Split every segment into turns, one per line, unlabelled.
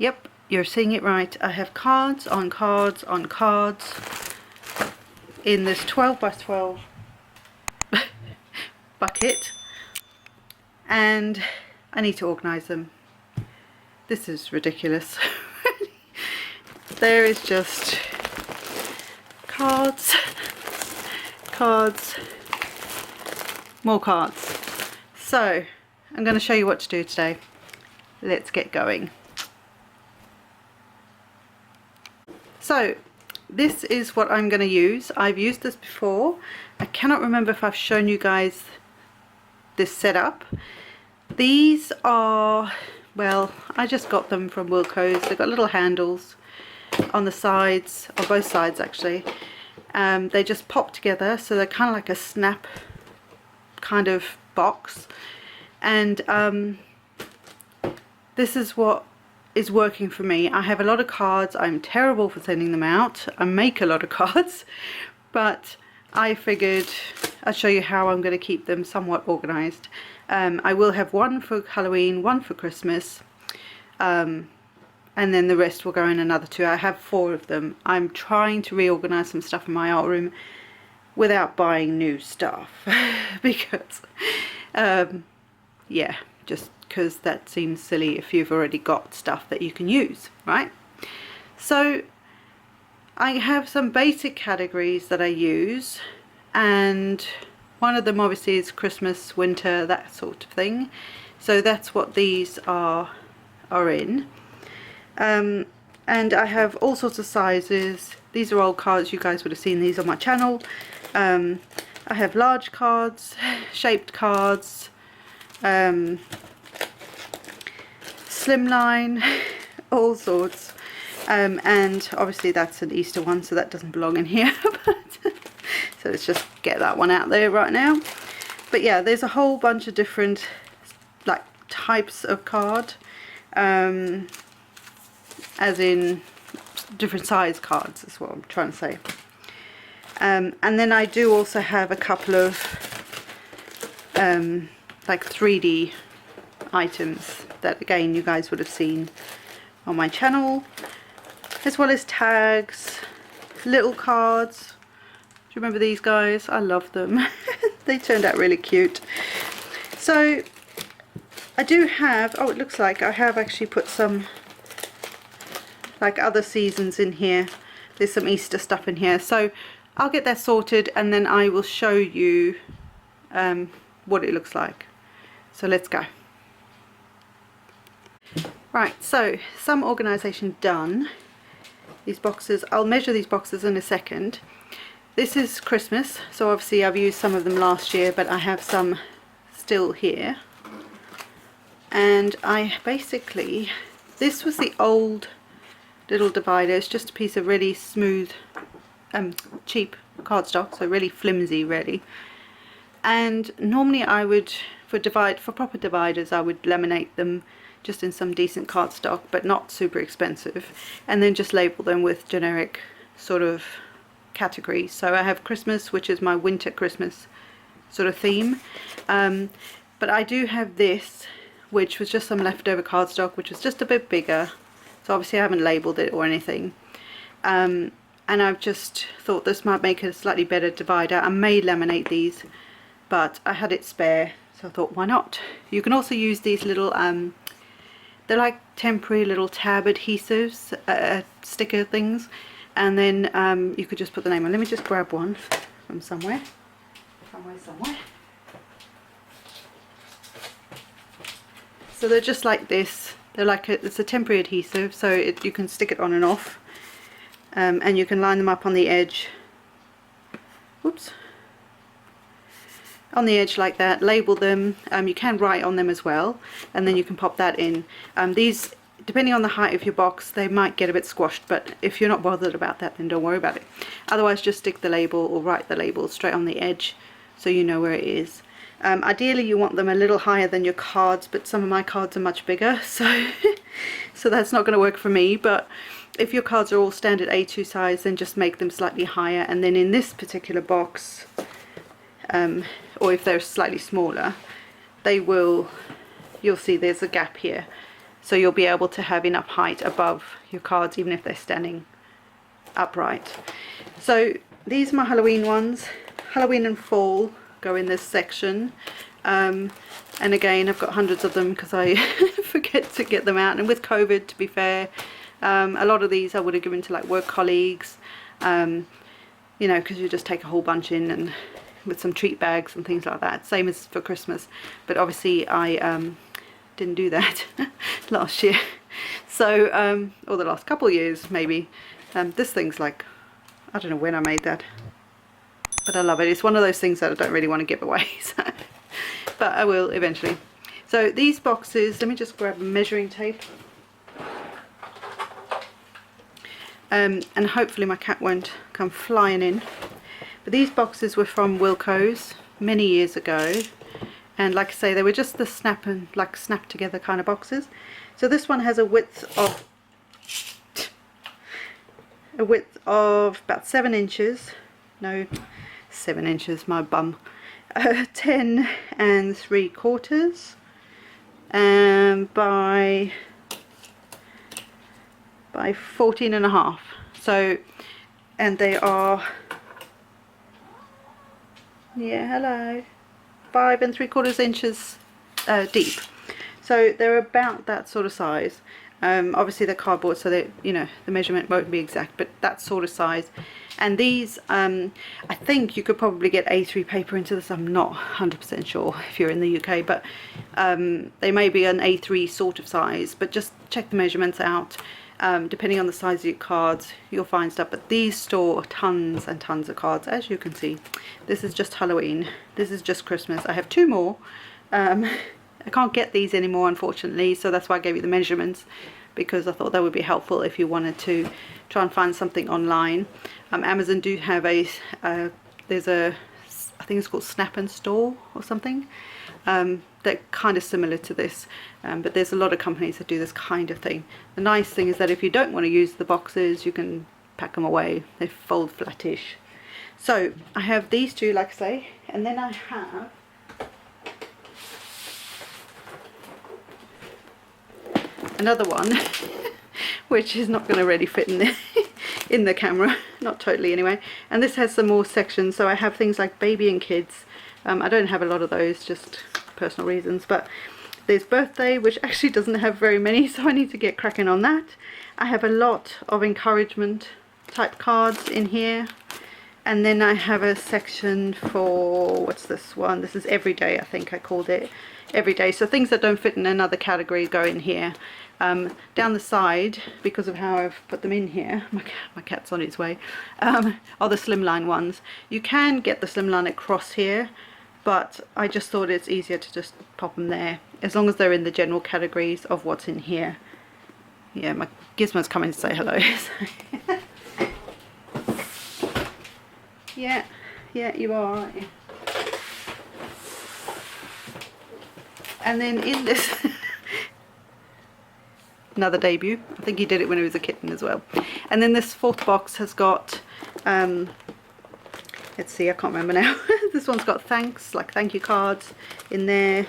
Yep, you're seeing it right. I have cards on cards on cards in this 12 by 12 bucket, and I need to organise them. This is ridiculous. There is just cards, cards, more cards. So I'm going to show you what to do today. Let's get going. So this is what I'm going to use. I've used this before. I cannot remember if I've shown you guys this setup. These are, well, I just got them from Wilco's. They've got little handles on the sides, or both sides actually. They just pop together, so they're kind of like a snap kind of box. And this is what is working for me. I have a lot of cards. I'm terrible for sending them out. I make a lot of cards, but I figured I'd show you how I'm going to keep them somewhat organized. I will have one for Halloween, one for Christmas, and then the rest will go in another two. I have 4 of them. I'm trying to reorganize some stuff in my art room without buying new stuff because yeah, just because that seems silly if you've already got stuff that you can use, right? So I have some basic categories that I use, and one of them obviously is Christmas, winter, that sort of thing. So that's what these are in. And I have all sorts of sizes. These are old cards. You guys would have seen these on my channel. I have large cards, shaped cards, slimline, all sorts. And obviously that's an Easter one, so that doesn't belong in here. So let's just get that one out there right now. But yeah, there's a whole bunch of different like types of card, as in different size cards is what I'm trying to say. And then I do also have a couple of like 3D items that again you guys would have seen on my channel, as well as tags, little cards. Do you remember these guys? I love them. They turned out really cute. So I do have, oh, it looks like I have actually put some like other seasons in here. There's some Easter stuff in here, so I'll get that sorted and then I will show you what it looks like. So let's go. Right, so some organization done. These boxes, I'll measure these boxes in a second. This is Christmas, so obviously I've used some of them last year, but I have some still here. And I basically, this was the old little divider. It's just a piece of really smooth, cheap cardstock, so really flimsy really. And normally I would, for proper dividers, I would laminate them just in some decent cardstock, but not super expensive, and then just label them with generic sort of categories. So I have Christmas, which is my winter Christmas sort of theme, but I do have this, which was just some leftover cardstock, which was just a bit bigger, so obviously I haven't labeled it or anything, and I've just thought this might make a slightly better divider. I may laminate these, but I had it spare, so I thought why not. You can also use these little they're like temporary little tab adhesives, sticker things, and then you could just put the name on. Let me just grab one from somewhere. So they're just like this. They're like it's a temporary adhesive, so you can stick it on and off, and you can line them up on the edge. Whoops. On the edge like that, label them. You can write on them as well, and then you can pop that in. These, depending on the height of your box, they might get a bit squashed, but if you're not bothered about that, then don't worry about it. Otherwise, just stick the label or write the label straight on the edge so you know where it is. Ideally you want them a little higher than your cards, but some of my cards are much bigger, so so that's not going to work for me. But if your cards are all standard A2 size, then just make them slightly higher, and then in this particular box, or if they're slightly smaller, they will, you'll see there's a gap here, so you'll be able to have enough height above your cards even if they're standing upright. So these are my Halloween ones. Halloween and fall go in this section, and again I've got hundreds of them because I forget to get them out, and with COVID, to be fair, a lot of these I would have given to like work colleagues, you know, because you just take a whole bunch in and with some treat bags and things like that, same as for Christmas. But obviously I didn't do that last year, so or the last couple of years maybe. This thing's like, I don't know when I made that, but I love it. It's one of those things that I don't really want to give away, so, but I will eventually. So these boxes, let me just grab a measuring tape, and hopefully my cat won't come flying in. But these boxes were from Wilko's many years ago, and like I say, they were just the snap together kind of boxes. So this one has a width of about 7 inches, no, 7 inches, my bum, 10 3/4, and by 14.5. So, and they are, yeah, hello, 5 3/4 inches deep. So they're about that sort of size. Obviously they're cardboard, so they, you know, the measurement won't be exact, but that sort of size. And these, I think you could probably get A3 paper into this. I'm not 100% sure if you're in the UK, but they may be an A3 sort of size, but just check the measurements out. Depending on the size of your cards, you'll find stuff. But these store tons and tons of cards, as you can see. This is just Halloween, this is just Christmas. I have 2 more. I can't get these anymore, unfortunately, so that's why I gave you the measurements, because I thought that would be helpful if you wanted to try and find something online. Amazon do have a, there's a, I think it's called Snap and Store or something. They're kind of similar to this, but there's a lot of companies that do this kind of thing. The nice thing is that if you don't want to use the boxes, you can pack them away. They fold flattish. So I have these 2, like I say, and then I have another one which is not going to really fit in the in the camera, not totally anyway, and this has some more sections. So I have things like baby and kids. I don't have a lot of those, just personal reasons, but there's birthday, which actually doesn't have very many, so I need to get cracking on that. I have a lot of encouragement type cards in here, and then I have a section for, what's this one, this is everyday, I think I called it everyday. So things that don't fit in another category go in here. Down the side, because of how I've put them in here, my cat's on its way, are the slimline ones. You can get the slimline across here, but I just thought it's easier to just pop them there, as long as they're in the general categories of what's in here. Yeah, my Gizmo's coming to say hello. Yeah, you are, aren't you? And then in this another debut, I think he did it when he was a kitten as well. And then this 4th box has got, let's see, I can't remember now. This one's got thanks, like thank you cards in there.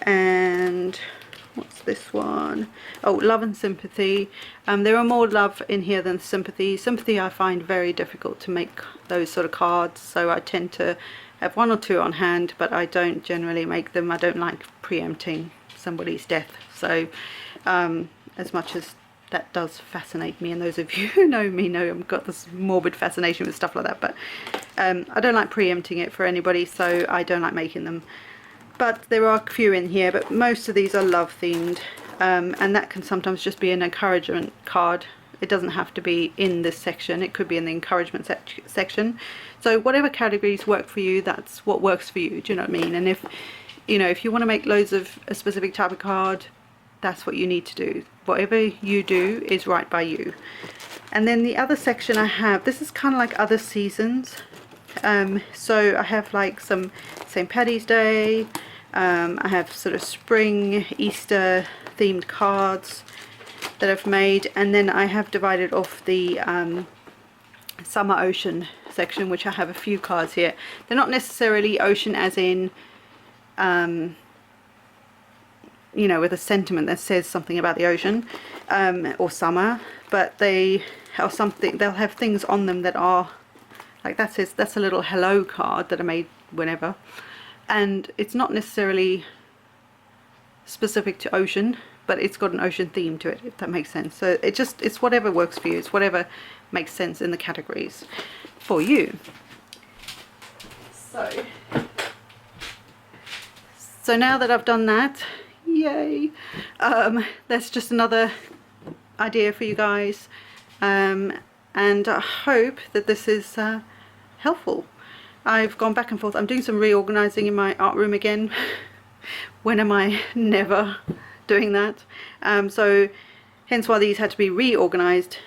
And what's this one? Oh, love and sympathy. There are more love in here than sympathy. Sympathy I find very difficult to make those sort of cards, so I tend to have 1 or 2 on hand, but I don't generally make them. I don't like preempting somebody's death, so as much as that does fascinate me, and those of you who know me know I've got this morbid fascination with stuff like that, but I don't like preempting it for anybody, so I don't like making them. But there are a few in here, but most of these are love themed, and that can sometimes just be an encouragement card. It doesn't have to be in this section, it could be in the encouragement section. So whatever categories work for you, that's what works for you, do you know what I mean? And if, you know, if you want to make loads of a specific type of card, that's what you need to do. Whatever you do is right by you. And then the other section I have, this is kind of like other seasons. So I have like some St. Paddy's Day, I have sort of spring, Easter themed cards that I've made, and then I have divided off the summer ocean section, which I have a few cards here. They're not necessarily ocean as in you know, with a sentiment that says something about the ocean or summer, but they have something, they'll have things on them that are like, that's a little hello card that I made whenever, and it's not necessarily specific to ocean, but it's got an ocean theme to it, if that makes sense. So it's whatever works for you, it's whatever makes sense in the categories for you. So now that I've done that, yay, that's just another idea for you guys, and I hope that this is helpful. I've gone back and forth. I'm doing some reorganizing in my art room again. When am I never doing that? So hence why these had to be reorganized,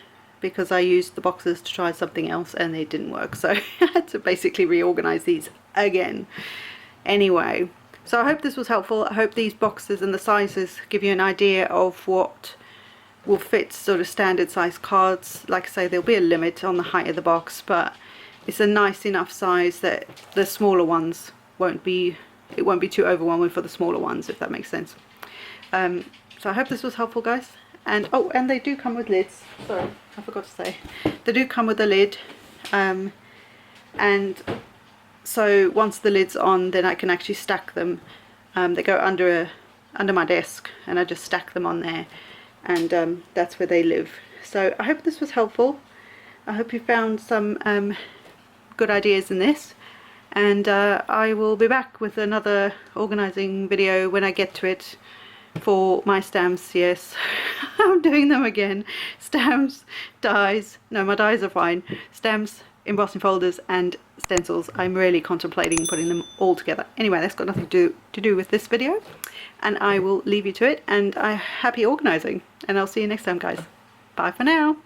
because I used the boxes to try something else and they didn't work, so I had to basically reorganize these again. Anyway, so I hope this was helpful. I hope these boxes and the sizes give you an idea of what will fit sort of standard size cards. Like I say, there'll be a limit on the height of the box, but it's a nice enough size that the smaller ones won't be, it won't be too overwhelming for the smaller ones, if that makes sense. So I hope this was helpful, guys. And oh, and they do come with lids. Sorry, I forgot to say. They do come with a lid. And so once the lid's on, then I can actually stack them. They go under my desk, and I just stack them on there, and that's where they live. So I hope this was helpful. I hope you found some good ideas in this, and I will be back with another organizing video when I get to it for my stamps. Yes, I'm doing them again. Stamps, dies, no, my dies are fine. Stamps, embossing folders and stencils. I'm really contemplating putting them all together. Anyway, that's got nothing to do with this video, and I will leave you to it, and happy organizing, and I'll see you next time, guys. Bye for now.